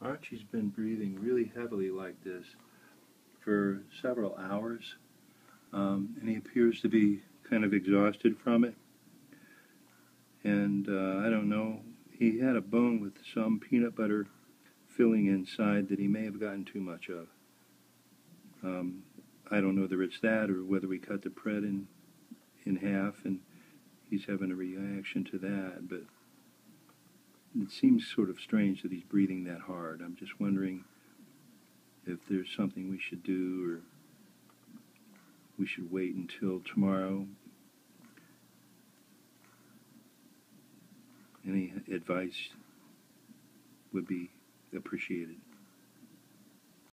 Archie's been breathing really heavily like this for several hours, and he appears to be kind of exhausted from it. And I don't know, he had a bone with some peanut butter filling inside that he may have gotten too much of. I don't know whether it's that or whether we cut the bread in half and he's having a reaction to that, but it seems sort of strange that he's breathing that hard. I'm just wondering if there's something we should do, or we should wait until tomorrow. Any advice would be appreciated.